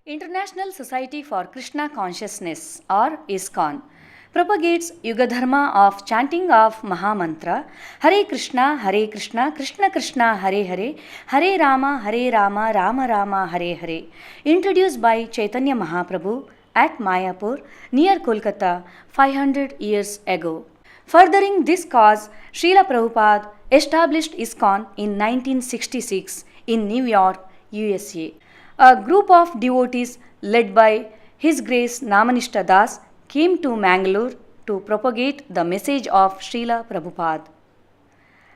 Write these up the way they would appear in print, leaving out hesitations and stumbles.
International Society for Krishna Consciousness or ISKCON propagates Yuga Dharma of chanting of Mahamantra Hare Krishna, Krishna Krishna, Hare Hare, Hare Rama, Rama Rama, Hare Hare, introduced by Chaitanya Mahaprabhu at Mayapur near Kolkata 500 years ago. Furthering this cause, Srila Prabhupada established ISKCON in 1966 in New York, USA. A group of devotees led by His Grace Namanishta Das came to Mangalore to propagate the message of Srila Prabhupada.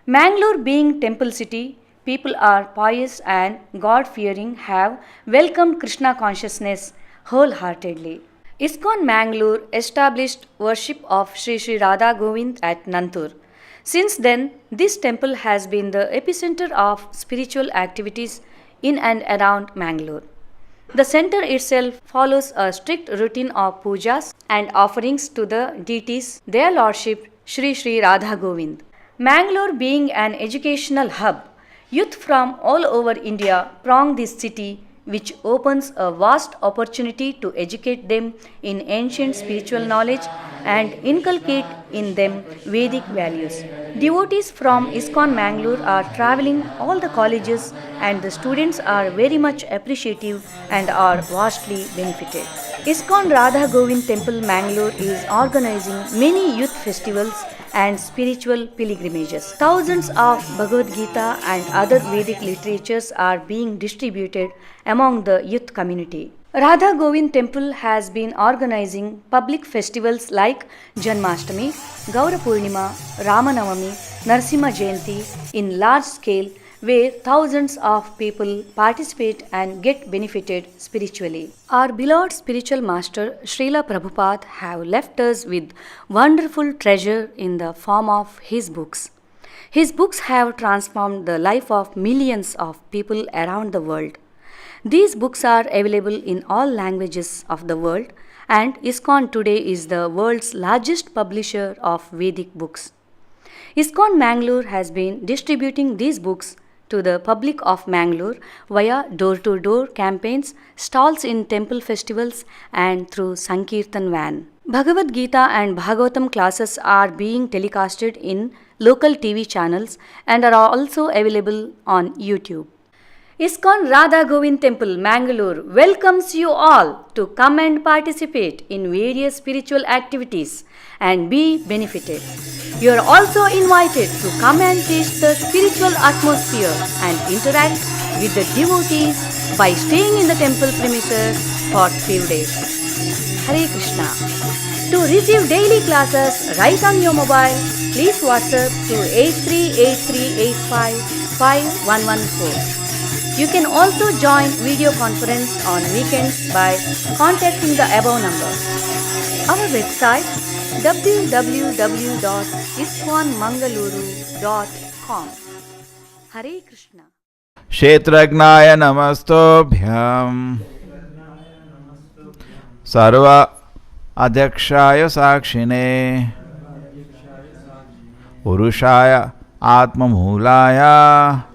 Mangalore being temple city, people are pious and God-fearing, have welcomed Krishna consciousness wholeheartedly. ISKCON Mangalore established worship of Sri Sri Radha Govind at Nantur. Since then, this temple has been the epicenter of spiritual activities in and around Mangalore. The center itself follows a strict routine of pujas and offerings to the deities, their lordship Sri Sri Radha Govind. Mangalore being an educational hub, youth from all over India throng this city, which opens a vast opportunity to educate them in ancient spiritual knowledge and inculcate in them Vedic values. Devotees from ISKCON Mangalore are traveling all the colleges, and the students are very much appreciative and are vastly benefited. ISKCON Radha Govind Temple Mangalore is organizing many youth festivals and spiritual pilgrimages. Thousands of Bhagavad Gita and other Vedic literatures are being distributed among the youth community. Radha Govind Temple has been organizing public festivals like Janmashtami, Gaura Purnima, Ramanavami, Narasimha Jayanti in large scale, where thousands of people participate and get benefited spiritually. Our beloved spiritual master Srila Prabhupada have left us with wonderful treasure in the form of his books. His books have transformed the life of millions of people around the world. These books are available in all languages of the world, and ISKCON today is the world's largest publisher of Vedic books. ISKCON Mangalore has been distributing these books to the public of Mangalore via door-to-door campaigns, stalls in temple festivals, and through Sankirtan van. Bhagavad Gita and Bhagavatam classes are being telecasted in local TV channels and are also available on YouTube. ISKCON Radha Govind Temple Mangalore welcomes you all to come and participate in various spiritual activities and be benefited. You are also invited to come and taste the spiritual atmosphere and interact with the devotees by staying in the temple premises for few days. Hare Krishna. To receive daily classes right on your mobile, please WhatsApp to 8383855114. You can also join video conference on weekends by contacting the above number. Our website www.iskonmangaluru.com. Hare Krishna. Kshetrajnaya namastobhyam Sarva Adhyakshaya Sakshine Purushaya Atmamulaya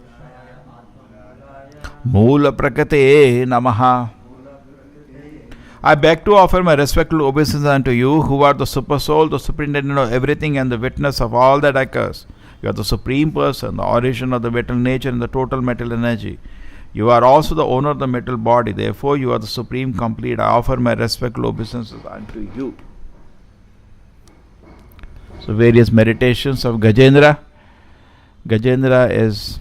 Moola Prakate Namaha. I beg to offer my respectful obeisance unto you, who are the super soul, the superintendent of everything, and the witness of all that occurs. You are the supreme person, the origin of the vital nature and the total mental energy. You are also the owner of the mental body. Therefore, you are the supreme complete. I offer my respectful obeisances unto you. So, various meditations of Gajendra. Gajendra is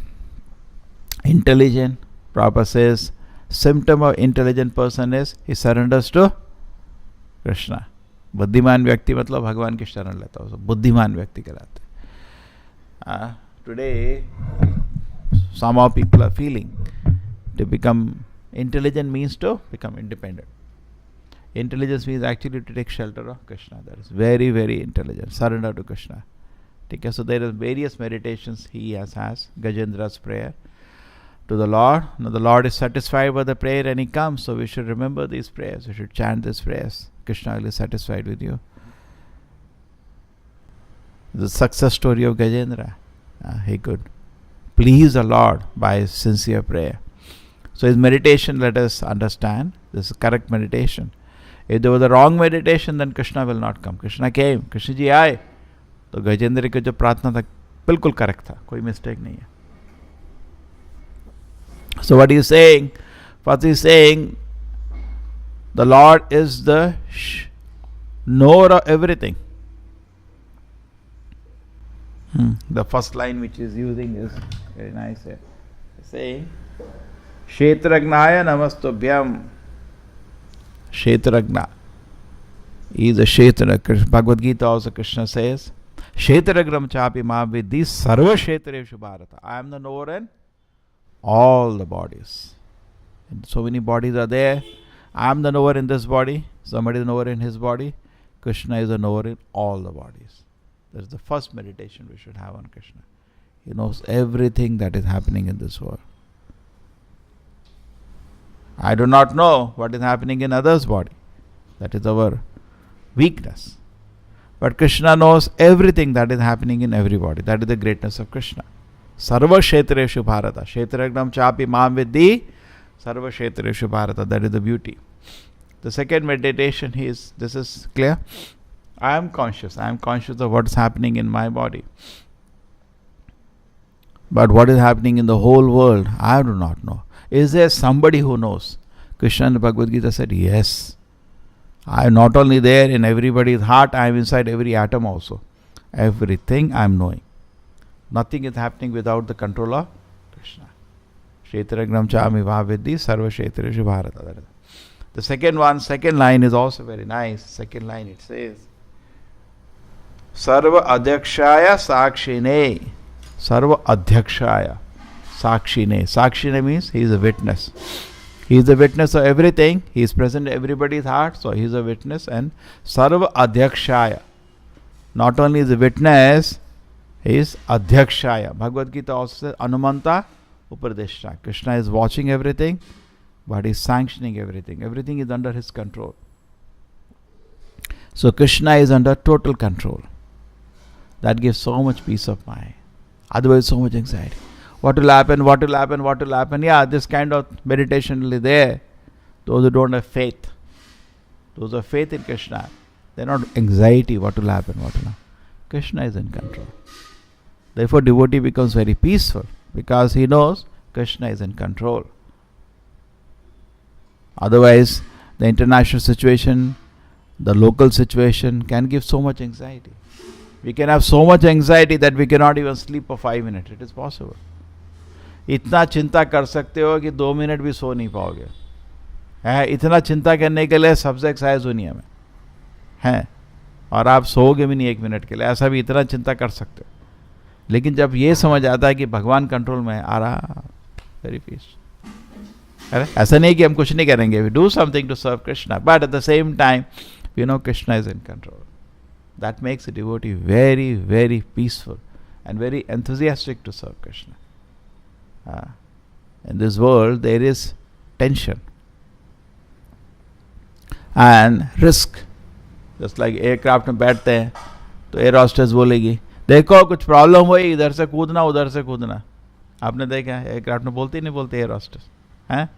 intelligent. Prabhupada says, symptom of intelligent person is he surrenders to Krishna. बुद्धिमान व्यक्ति मतलब भगवान की शरण लेता है, बुद्धिमान व्यक्ति कहलाते हैं. Today, somehow people are feeling to become intelligent means to become independent. Intelligence means actually to take shelter of Krishna. That is very, very intelligent. Surrender to Krishna. Okay, so there are various meditations he has Gajendra's prayer to the Lord. Now the Lord is satisfied with the prayer and he comes, so we should remember these prayers. We should chant these prayers. Krishna is satisfied with you. The success story of Gajendra. He could please the Lord by his sincere prayer. So his meditation, let us understand, this is correct meditation. If there was a wrong meditation, then Krishna will not come. Krishna came, Krishna ji आए, तो गजेंद्र की जो प्रार्थना था बिल्कुल correct था, कोई mistake नहीं है. So what he is saying? First he is saying, the Lord is the knower of everything. The first line which he is using is very nice here. Saying, Kshetragnaya namastubhyam. Kshetragna. He is a Kshetra. Bhagavad Gita also Krishna says, Kshetragram chapi ma vidhi sarva kshetreshu bharata. I am the knower in all the bodies. And so many bodies are there. I am the knower in this body. Somebody is the knower in his body. Krishna is the knower in all the bodies. That is the first meditation we should have on Krishna. He knows everything that is happening in this world. I do not know what is happening in others' body. That is our weakness. But Krishna knows everything that is happening in everybody. That is the greatness of Krishna. Sarva kshetreshu bharata. Kshetragnam chapi mam vidhi. Sarva kshetreshu bharata. That is the beauty. The second meditation is, this is clear. I am conscious. I am conscious of what is happening in my body. But what is happening in the whole world, I do not know. Is there somebody who knows? Krishna in Bhagavad Gita said, yes. I am not only there in everybody's heart, I am inside every atom also. Everything I am knowing. Nothing is happening without the control of Krishna. Kshetragnam chami vavidhi sarva kshetreshu bharata. The second line is also very nice. Second line it says, Sarva adhyakshaya sakshine. Sarva adhyakshaya sakshine. Sakshine means he is a witness. He is the witness of everything. He is present in everybody's heart, so he is a witness. And Sarva adhyakshaya. Not only is a witness, he is adhyakshaya. Bhagavad Gita also says, Anumanta upadeshta. Krishna is watching everything, but he is sanctioning everything. Everything is under his control. So Krishna is under total control. That gives so much peace of mind. Otherwise, so much anxiety. What will happen? What will happen? What will happen? Yeah, this kind of meditation will be there. Those who don't have faith, those who have faith in Krishna, they are not anxiety. What will happen? What will happen? Krishna is in control. Therefore, devotee becomes very peaceful because he knows Krishna is in control. Otherwise, the international situation, the local situation can give so much anxiety. We can have so much anxiety that we cannot even sleep for 5 minutes. It is possible. इतना चिंता कर सकते हो कि 2 minute भी सो नहीं पाओगे. है इतना चिंता करने के लिए सबसे एक्सरसाइज दुनिया में है, और आप सोओगे भी नहीं 1 मिनट के लिए. ऐसा भी इतना चिंता कर सकते हो. लेकिन जब ये समझ आता है कि भगवान कंट्रोल में आ रहा, वेरी पीस. ऐसा नहीं कि हम कुछ नहीं करेंगे. We do something to serve Krishna, but at the same time we know Krishna is in control. That makes a devotee very, very peaceful and very enthusiastic to serve Krishna. In this world, there is tension and risk. Just like aircraft में बैठते हैं तो air hostess बोलेगी, देखो कुछ problem हुई, इधर से कूदना उधर से कूदना. आपने देखा एयरक्राफ्ट में बोलती नहीं बोलते एयर हॉस्टेस हैं?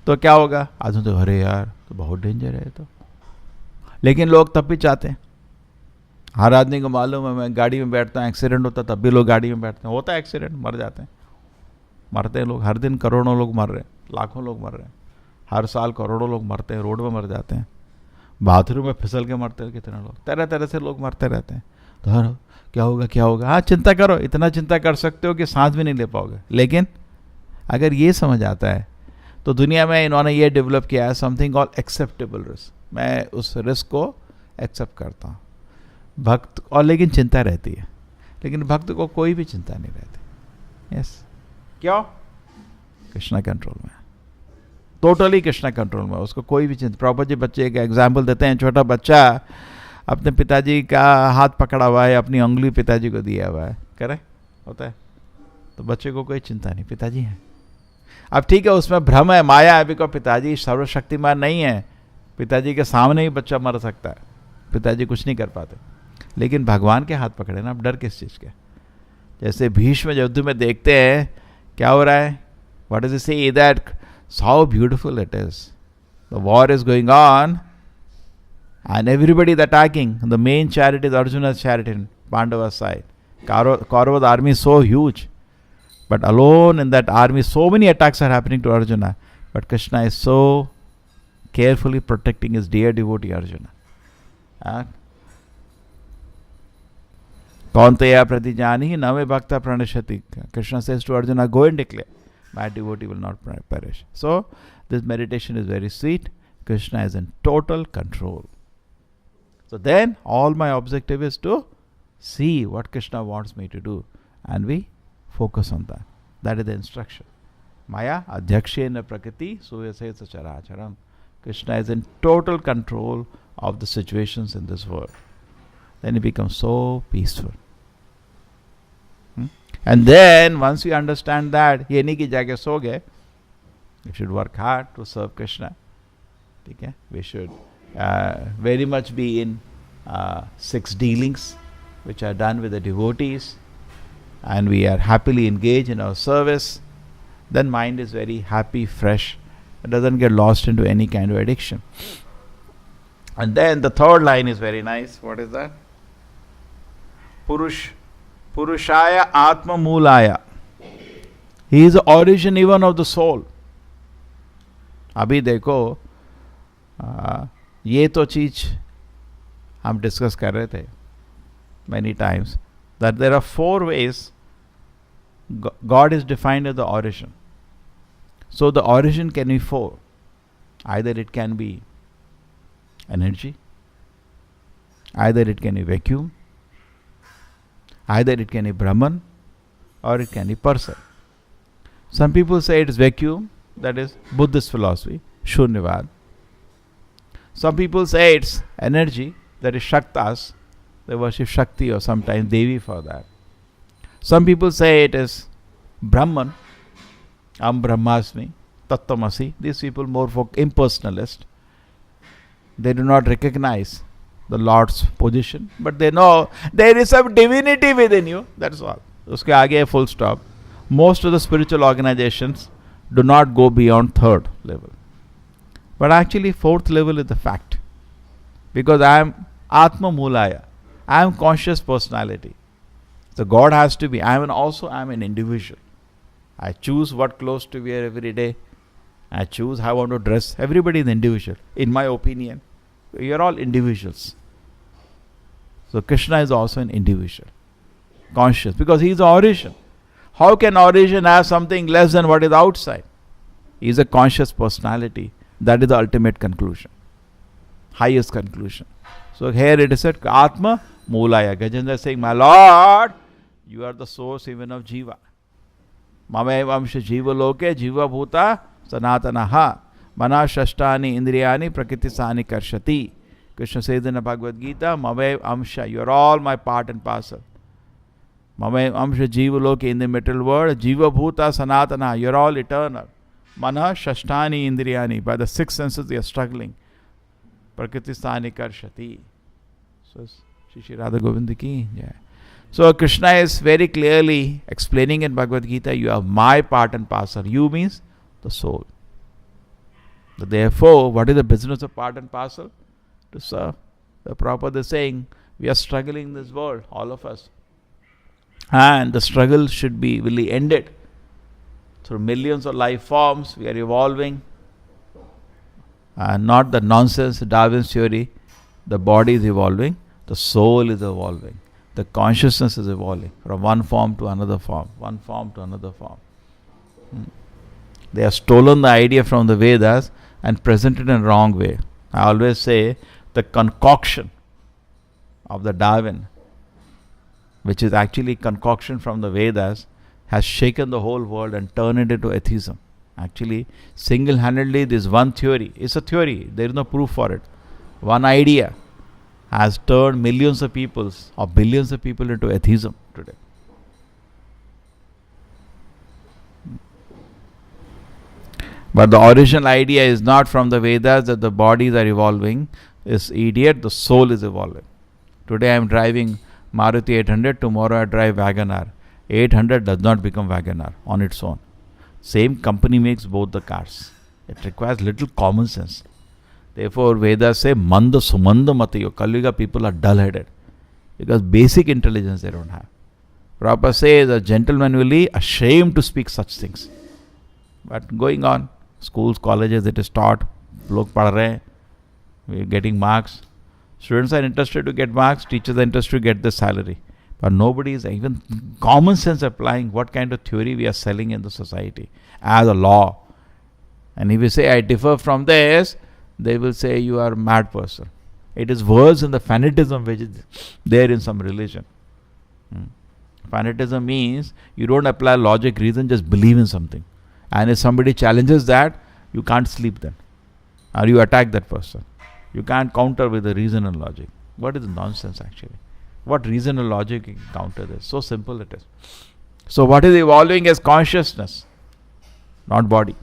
तो क्या होगा? आदमी तो अरे यार तो बहुत डेंजर है. तो लेकिन लोग तब भी चाहते हैं. हर आदमी को मालूम है, मैं गाड़ी में बैठता हूँ, एक्सीडेंट होता तब भी लोग गाड़ी में बैठते हैं. होता है एक्सीडेंट, मर जाते हैं. मरते हैं लोग, हर दिन करोड़ों लोग मर रहे हैं, लाखों लोग मर रहे हैं. हर साल करोड़ों लोग मरते हैं, रोड में मर जाते हैं, बाथरूम में फिसल के मरते हैं कितने लोग. तरह तरह से लोग मरते रहते हैं. तो हर क्या होगा क्या होगा. हाँ चिंता करो, इतना चिंता कर सकते हो कि सांस भी नहीं ले पाओगे. लेकिन अगर ये समझ आता है तो दुनिया में इन्होंने ये डेवलप किया है समथिंग कॉल्ड एक्सेप्टेबल रिस्क. मैं उस रिस्क को एक्सेप्ट करता हूँ. भक्त और लेकिन चिंता रहती है, लेकिन भक्त को कोई भी चिंता नहीं रहती. यस क्यों? कृष्णा कंट्रोल में, टोटली कृष्णा कंट्रोल में. उसको कोई भी चिंता. प्रॉपर जी बच्चे का एग्जाम्पल देते हैं. छोटा बच्चा अपने पिताजी का हाथ पकड़ा हुआ है, अपनी उंगली पिताजी को दिया हुआ है, करेक्ट होता है. तो बच्चे को कोई चिंता नहीं, पिताजी हैं. अब ठीक है उसमें भ्रम है, माया है, बिकॉज पिताजी सर्वशक्तिमान नहीं है. पिताजी के सामने ही बच्चा मर सकता है, पिताजी कुछ नहीं कर पाते. लेकिन भगवान के हाथ पकड़े ना, अब डर किस चीज़ के. जैसे भीष्म युद्ध में देखते हैं क्या हो रहा है. What is say that So how beautiful it is. The war is going on and everybody is attacking. The main chariot is Arjuna's chariot in Pandava's side. Kaurava's army is so huge. But alone in that army, so many attacks are happening to Arjuna. But Krishna is so carefully protecting his dear devotee Arjuna. Kaunteya pratijani name bhakta pranashati. Krishna says to Arjuna, go and declare, my devotee will not perish. So, this meditation is very sweet. Krishna is in total control. So then, all my objective is to see what Krishna wants me to do. And we focus on that. That is the instruction. Maya adhyakshena prakriti suyasesa characharam. Krishna is in total control of the situations in this world. Then it becomes so peaceful. And then once we understand that, yeni ki jagah so gaye, we should work hard to serve Krishna. Okay? We should very much be in 6 dealings which are done with the devotees, and we are happily engaged in our service. Then mind is very happy, fresh. It doesn't get lost into any kind of addiction. And then the third line is very nice. What is that? Purushaya Atma Mulaya. He is the origin even of the soul. अभी देखो ये तो चीज हम discuss कर रहे थे many times, that there are 4 ways God is defined as the origin. So the origin can be 4. Either it can be energy, either it can be vacuum, either it can be Brahman, or it can be person. Some people say it is vacuum, that is Buddhist philosophy, Shunyavad. Some people say it's energy, that is Shaktas, they worship Shakti or sometimes Devi for that. Some people say it is Brahman, Am Brahmasmi, Tattvamasi. These people more for impersonalist. They do not recognize the Lord's position, but they know there is some divinity within you. That's all. Uske aage full stop. Most of the spiritual organizations do not go beyond 3rd level. But actually 4th level is the fact. Because I am Atma Mulaya. I am conscious personality. So God has to be. I am an individual. I choose what clothes to wear every day. I choose how I want to dress. Everybody is individual. In my opinion, you are all individuals. So Krishna is also an individual. Conscious. Because he is the origin. How can origin have something less than what is outside? He is a conscious personality. That is the ultimate conclusion. Highest conclusion. So here it is said, Atma Mulaya. Gajendra is saying, my Lord, you are the source even of Jiva. Mame vamsha Jiva loke Jiva bhuta sanatanaha mana shashtani indriyani prakritisani karshati. Krishna says in the Bhagavad Gita, Mame amsha, you are all my part and parcel. Mame amsha Jiva loke, in the material world, Jiva bhuta sanatana, you are all eternal. Mana shashtani indriyani, by the 6 senses they are struggling. Prakritisani karshati. So Shri Radha Govinda ki. Yeah. So Krishna is very clearly explaining in Bhagavad Gita, you are my part and parcel. You means the soul. So therefore, what is the business of part and parcel? To serve. The Prabhupada is saying, we are struggling in this world, all of us. And the struggle should be really ended. Through millions of life forms, we are evolving. And not the nonsense Darwin's theory. The body is evolving, the soul is evolving. The consciousness is evolving from one form to another form, one form to another form. They have stolen the idea from the Vedas and presented in a wrong way. I always say the concoction of the Darwin, which is actually concoction from the Vedas, has shaken the whole world and turned it into atheism. Actually, single-handedly, this one theory, it's a theory, there is no proof for it. One idea has turned millions of people or billions of people into atheism today. But the original idea is not from the Vedas that the bodies are evolving. It's idiot, the soul is evolving. Today I am driving Maruti 800, tomorrow I drive Wagoner. 800 does not become Wagoner on its own. Same company makes both the cars. It requires little common sense. Therefore, Vedas say, Manda Sumanda Matayo. Kali-yuga people are dull-headed because basic intelligence they don't have. Prabhupada says a gentleman will be ashamed to speak such things. But going on, schools, colleges, it is taught. Log padh rahe hain. We are getting marks. Students are interested to get marks. Teachers are interested to get the salary. But nobody is even common sense applying what kind of theory we are selling in the society as a law. And if you say, I differ from this, they will say you are a mad person. It is worse than the fanatism which is there in some religion. Fanatism means you don't apply logic, reason, just believe in something. And if somebody challenges that, you can't sleep then. Or you attack that person. You can't counter with the reason and logic. What is nonsense actually? What reason and logic can counter this? So simple it is. So what is evolving is consciousness, not body.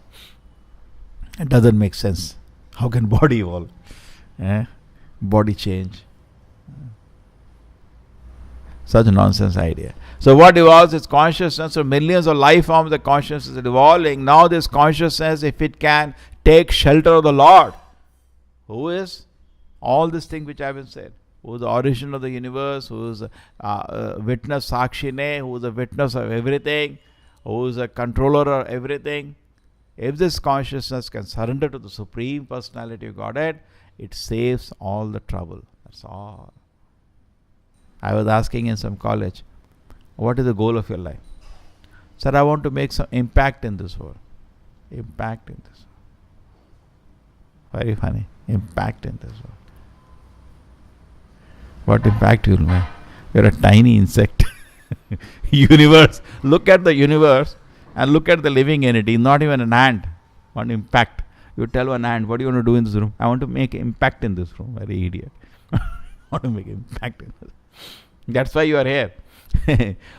It doesn't make sense. How can body evolve? Body change. Such a nonsense idea. So what evolves is consciousness. So millions of life forms of consciousness is evolving. Now this consciousness, if it can take shelter of the Lord, who is all this thing which I have been said, who is the origin of the universe, who is a witness Sakshine, who is a witness of everything, who is a controller of everything. If this consciousness can surrender to the Supreme Personality of Godhead, it saves all the trouble. That's all. I was asking in some college, what is the goal of your life? Sir, I want to make some impact in this world. Impact in this world. Very funny. Impact in this world. What impact you will make? You're a tiny insect. Universe. Look at the universe and look at the living entity. Not even an ant. One impact. You tell an ant, what do you want to do in this room? I want to make impact in this room. Very idiot. I want to make impact in this room. That's why you are here.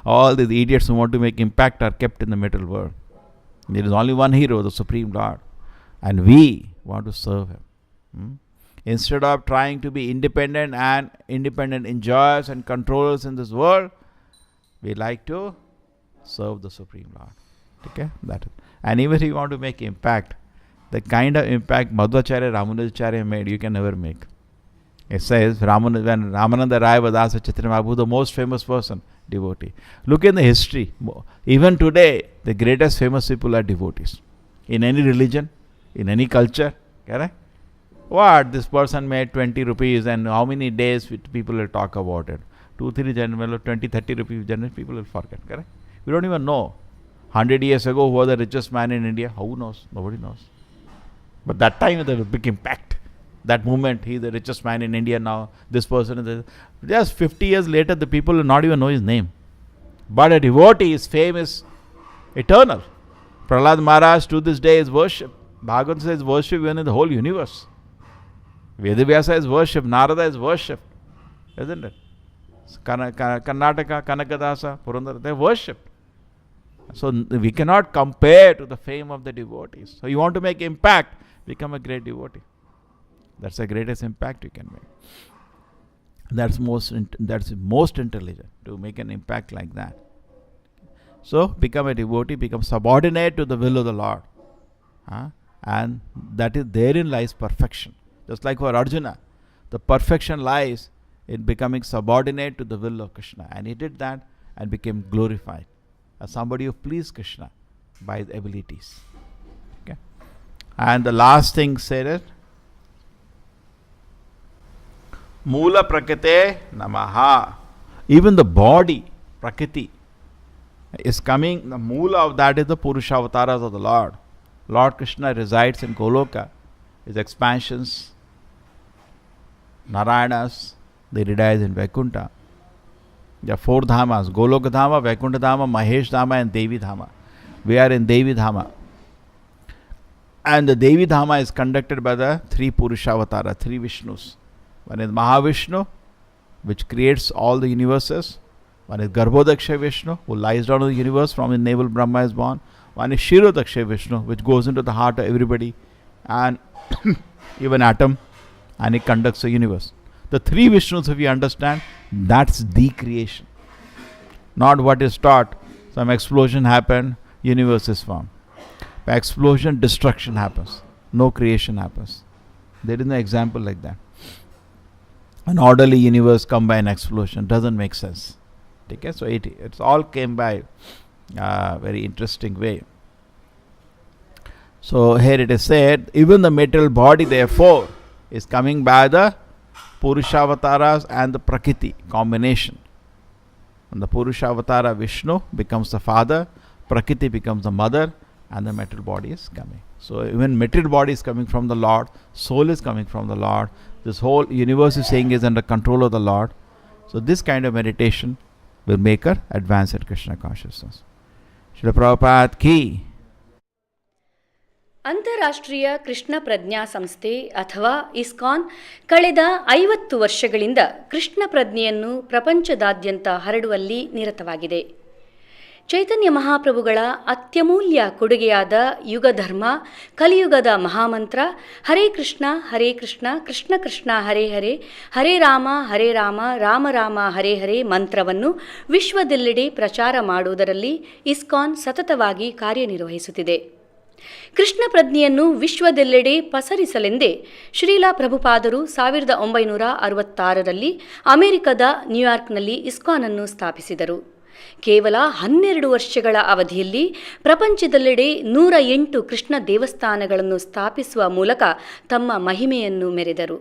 All these idiots who want to make impact are kept in the middle world. There is only one hero, the Supreme Lord. And we want to serve Him. Instead of trying to be independent and independent enjoyers and controllers in this world, we like to serve the Supreme Lord. Okay? That is. And even if you want to make impact, the kind of impact Madhvacharya Ramanujacharya made, you can never make. It says, when Ramananda Rai was asked Chaitanya Mahaprabhu, the most famous person, devotee. Look in the history. Even today, the greatest famous people are devotees. In any religion, in any culture. Correct? What? This person made 20 rupees and how many days people will talk about it? 2-3 general, 20, 30 rupees general, people will forget. Correct? We don't even know. 100 years ago, who was the richest man in India? Who knows? Nobody knows. But that time, there was a big impact. That moment, he is the richest man in India now. This person is just 50 years later, the people will not even know his name. But a devotee, his fame is eternal. Prahlad Maharaj to this day is worshipped. Bhagavad says worship even in the whole universe. Vedavyasa is worshipped. Narada is worshipped. Isn't it? Karnataka, Kanakadasa, Purandara, they are worshipped. So we cannot compare to the fame of the devotees. So you want to make impact, become a great devotee. That's the greatest impact you can make. That's most intelligent, to make an impact like that. So become a devotee, become subordinate to the will of the Lord. And that is, therein lies perfection. Just like for Arjuna, the perfection lies in becoming subordinate to the will of Krishna. And he did that and became glorified as somebody who pleased Krishna by his abilities. Okay. And the last thing said is, Mula Prakrite Namaha. Even the body, Prakriti, is coming. The Mula of that is the Purusha avatars of the Lord. Lord Krishna resides in Goloka. His expansions, Narayanas, they reside in Vaikuntha. There are 4 Dhamas: Goloka Dhama, Vaikuntha Dhama, Mahesh Dhama, and Devi Dhama. We are in Devi Dhama. And the Devi Dhama is conducted by the 3 Purusha avatara, 3 Vishnus. One is Mahavishnu, which creates all the universes. One is Garbhodaksha Vishnu, who lies down in the universe, from his navel Brahma is born. One is Shirodaksha Vishnu, which goes into the heart of everybody and even atom, and he conducts the universe. The 3 Vishnus, if you understand, that's the creation. Not what is taught. Some explosion happened, universe is formed. By explosion, destruction happens. no creation happens. There is no example like that. An orderly universe come by an explosion doesn't make sense. Okay, so it's all came by very interesting way. So here it is said, even the material body therefore is coming by the Purushavataras and the Prakriti combination. And the Purushavatara Vishnu becomes the father, Prakriti becomes the mother, and the material body is coming. So even material body is coming from the Lord, soul is coming from the Lord, this whole universe is saying is under control of the Lord. So this kind of meditation will make her advance in Krishna consciousness. Srila Prabhupada ki. ಅಂತಾರಾಷ್ಟ್ರೀಯ ಕೃಷ್ಣ ಪ್ರಜ್ಞಾ ಸಂಸ್ಥೆ ಅಥವಾ ISKCON ಕಳೆದ 50 ವರ್ಷಗಳಿಂದ ಕೃಷ್ಣ ಪ್ರಜ್ಞೆಯನ್ನು ಪ್ರಪಂಚದಾದ್ಯಂತ ಹರಡುವಲ್ಲಿ ನಿರತವಾಗಿದೆ. ಚೈತನ್ಯ ಮಹಾಪ್ರಭುಗಳ ಅತ್ಯಮೂಲ್ಯ ಕೊಡುಗೆಯಾದ ಯುಗಧರ್ಮ, ಕಲಿಯುಗದ ಮಹಾಮಂತ್ರ ಹರೇ ಕೃಷ್ಣ ಕೃಷ್ಣ ಕೃಷ್ಣ ಹರೇ ಹರೇ, ಹರೇ ರಾಮ ರಾಮ ರಾಮ ಹರೇ ಹರೇ ಮಂತ್ರವನ್ನು ವಿಶ್ವದೆಲ್ಲೆಡೆ ಪ್ರಚಾರ ಮಾಡುವುದರಲ್ಲಿ ಇಸ್ಕಾನ್ ಸತತವಾಗಿ ಕಾರ್ಯನಿರ್ವಹಿಸುತ್ತಿದೆ. ಕೃಷ್ಣ ಪ್ರಜ್ಞೆಯನ್ನು ವಿಶ್ವದೆಲ್ಲೆಡೆ ಪಸರಿಸಲೆಂದೇ ಶ್ರೀಲ ಪ್ರಭುಪಾದರು 1966ರಲ್ಲಿ ಅಮೆರಿಕದ ನ್ಯೂಯಾರ್ಕ್ನಲ್ಲಿ ಇಸ್ಕಾನ್ ಅನ್ನು ಸ್ಥಾಪಿಸಿದರು. ಕೇವಲ 12 ವರ್ಷಗಳ ಅವಧಿಯಲ್ಲಿ ಪ್ರಪಂಚದೆಲ್ಲೆಡೆ 108 ಕೃಷ್ಣ ದೇವಸ್ಥಾನಗಳನ್ನು ಸ್ಥಾಪಿಸುವ ಮೂಲಕ ತಮ್ಮ ಮಹಿಮೆಯನ್ನು ಮೆರೆದರು.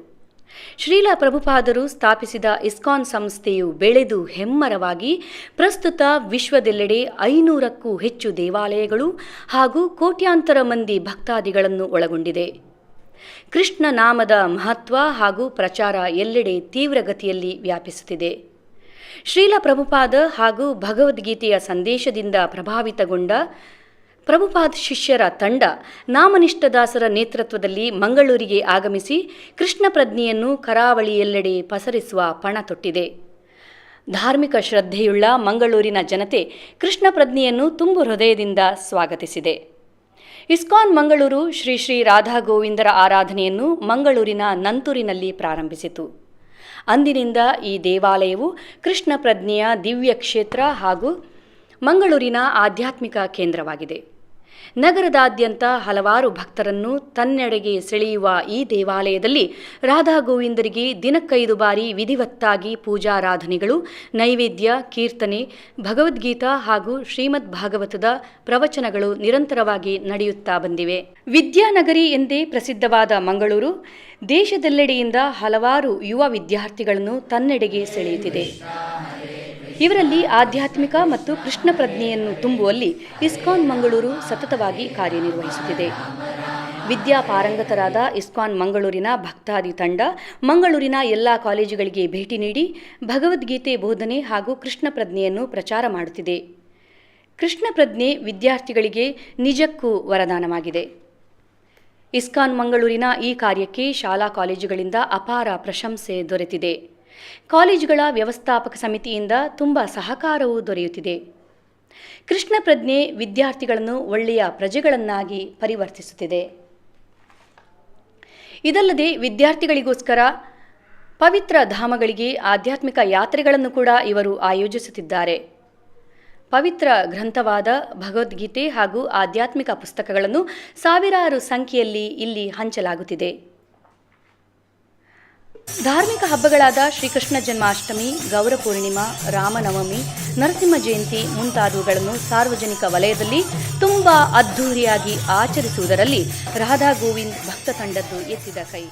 ಶ್ರೀಲ ಪ್ರಭುಪಾದರು ಸ್ಥಾಪಿಸಿದ ಇಸ್ಕಾನ್ ಸಂಸ್ಥೆಯು ಬೆಳೆದು ಹೆಮ್ಮರವಾಗಿ ಪ್ರಸ್ತುತ ವಿಶ್ವದೆಲ್ಲೆಡೆ 500ಕ್ಕೂ ಹೆಚ್ಚು ದೇವಾಲಯಗಳು ಹಾಗೂ ಕೋಟ್ಯಾಂತರ ಮಂದಿ ಭಕ್ತಾದಿಗಳನ್ನು ಒಳಗೊಂಡಿದೆ. ಕೃಷ್ಣ ನಾಮದ ಮಹತ್ವ ಹಾಗೂ ಪ್ರಚಾರ ಎಲ್ಲೆಡೆ ತೀವ್ರಗತಿಯಲ್ಲಿ ವ್ಯಾಪಿಸುತ್ತಿದೆ. ಶ್ರೀಲ ಪ್ರಭುಪಾದ ಹಾಗೂ ಭಗವದ್ಗೀತೆಯ ಸಂದೇಶದಿಂದ ಪ್ರಭಾವಿತಗೊಂಡ ಪ್ರಭುಪಾದ ಶಿಷ್ಯರ ತಂಡ ನಾಮನಿಷ್ಠದಾಸರ ನೇತೃತ್ವದಲ್ಲಿ ಮಂಗಳೂರಿಗೆ ಆಗಮಿಸಿ ಕೃಷ್ಣ ಪ್ರಜ್ಞೆಯನ್ನು ಕರಾವಳಿಯೆಲ್ಲೆಡೆ ಪಸರಿಸುವ ಪಣ ತೊಟ್ಟಿದೆ. ಧಾರ್ಮಿಕ ಶ್ರದ್ಧೆಯುಳ್ಳ ಮಂಗಳೂರಿನ ಜನತೆ ಕೃಷ್ಣ ಪ್ರಜ್ಞೆಯನ್ನು ತುಂಬು ಹೃದಯದಿಂದ ಸ್ವಾಗತಿಸಿದೆ. ಇಸ್ಕಾನ್ ಮಂಗಳೂರು ಶ್ರೀ ಶ್ರೀ ರಾಧಾ ಗೋವಿಂದರ ಆರಾಧನೆಯನ್ನು ಮಂಗಳೂರಿನ ನಂತೂರಿನಲ್ಲಿ ಪ್ರಾರಂಭಿಸಿತು. ಅಂದಿನಿಂದ ಈ ದೇವಾಲಯವು ಕೃಷ್ಣ ಪ್ರಜ್ಞೆಯ ದಿವ್ಯ ಕ್ಷೇತ್ರ ಹಾಗೂ ಮಂಗಳೂರಿನ ಆಧ್ಯಾತ್ಮಿಕ ಕೇಂದ್ರವಾಗಿದೆ. ನಗರದಾದ್ಯಂತ ಹಲವಾರು ಭಕ್ತರನ್ನು ತನ್ನೆಡೆಗೆ ಸೆಳೆಯುವ ಈ ದೇವಾಲಯದಲ್ಲಿ ರಾಧಾ ಗೋವಿಂದರಿಗೆ ದಿನಕ್ಕೈದು ಬಾರಿ ವಿಧಿವತ್ತಾಗಿ ಪೂಜಾರಾಧನೆಗಳು, ನೈವೇದ್ಯ, ಕೀರ್ತನೆ, ಭಗವದ್ಗೀತಾ ಹಾಗೂ ಶ್ರೀಮದ್ ಭಾಗವತದ ಪ್ರವಚನಗಳು ನಿರಂತರವಾಗಿ ನಡೆಯುತ್ತಾ ಬಂದಿವೆ. ವಿದ್ಯಾನಗರಿ ಎಂದೇ ಪ್ರಸಿದ್ಧವಾದ ಮಂಗಳೂರು ದೇಶದೆಲ್ಲೆಡೆಯಿಂದ ಹಲವಾರು ಯುವ ವಿದ್ಯಾರ್ಥಿಗಳನ್ನು ತನ್ನೆಡೆಗೆ ಸೆಳೆಯುತ್ತಿದೆ. ಇವರಲ್ಲಿ ಆಧ್ಯಾತ್ಮಿಕ ಮತ್ತು ಕೃಷ್ಣ ಪ್ರಜ್ಞೆಯನ್ನು ತುಂಬುವಲ್ಲಿ ಇಸ್ಕಾನ್ ಮಂಗಳೂರು ಸತತವಾಗಿ ಕಾರ್ಯನಿರ್ವಹಿಸುತ್ತಿದೆ. ವಿದ್ಯಾಪಾರಂಗತರಾದ ಇಸ್ಕಾನ್ ಮಂಗಳೂರಿನ ಭಕ್ತಾದಿ ತಂಡ ಮಂಗಳೂರಿನ ಎಲ್ಲ ಕಾಲೇಜುಗಳಿಗೆ ಭೇಟಿ ನೀಡಿ ಭಗವದ್ಗೀತೆ ಬೋಧನೆ ಹಾಗೂ ಕೃಷ್ಣ ಪ್ರಜ್ಞೆಯನ್ನು ಪ್ರಚಾರ ಮಾಡುತ್ತಿದೆ. ಕೃಷ್ಣ ಪ್ರಜ್ಞೆ ವಿದ್ಯಾರ್ಥಿಗಳಿಗೆ ನಿಜಕ್ಕೂ ವರದಾನವಾಗಿದೆ. ಇಸ್ಕಾನ್ ಮಂಗಳೂರಿನ ಈ ಕಾರ್ಯಕ್ಕೆ ಶಾಲಾ ಕಾಲೇಜುಗಳಿಂದ ಅಪಾರ ಪ್ರಶಂಸೆ ದೊರೆತಿದೆ. ಕಾಲೇಜುಗಳ ವ್ಯವಸ್ಥಾಪಕ ಸಮಿತಿಯಿಂದ ತುಂಬ ಸಹಕಾರವೂ ದೊರೆಯುತ್ತಿದೆ. ಕೃಷ್ಣ ಪ್ರಜ್ಞೆ ವಿದ್ಯಾರ್ಥಿಗಳನ್ನು ಒಳ್ಳೆಯ ಪ್ರಜೆಗಳನ್ನಾಗಿ ಪರಿವರ್ತಿಸುತ್ತಿದೆ. ಇದಲ್ಲದೆ ವಿದ್ಯಾರ್ಥಿಗಳಿಗೋಸ್ಕರ ಪವಿತ್ರ ಧಾಮಗಳಿಗೆ ಆಧ್ಯಾತ್ಮಿಕ ಯಾತ್ರೆಗಳನ್ನು ಕೂಡ ಇವರು ಆಯೋಜಿಸುತ್ತಿದ್ದಾರೆ. ಪವಿತ್ರ ಗ್ರಂಥವಾದ ಭಗವದ್ಗೀತೆ ಹಾಗೂ ಆಧ್ಯಾತ್ಮಿಕ ಪುಸ್ತಕಗಳನ್ನು ಸಾವಿರಾರು ಸಂಖ್ಯೆಯಲ್ಲಿ ಇಲ್ಲಿ ಹಂಚಲಾಗುತ್ತಿದೆ. ಧಾರ್ಮಿಕ ಹಬ್ಬಗಳಾದ ಶ್ರೀಕೃಷ್ಣ ಜನ್ಮಾಷ್ಟಮಿ, ಗೌರ ಪೂರ್ಣಿಮಾ, ರಾಮನವಮಿ, ನರಸಿಂಹ ಜಯಂತಿ ಮುಂತಾದವುಗಳನ್ನು ಸಾರ್ವಜನಿಕ ವಲಯದಲ್ಲಿ ತುಂಬ ಅದ್ಧೂರಿಯಾಗಿ ಆಚರಿಸುವುದರಲ್ಲಿ ರಾಧಾ ಗೋವಿಂದ್ ಭಕ್ತ ತಂಡದ್ದು ಎತ್ತಿದ ಕೈ.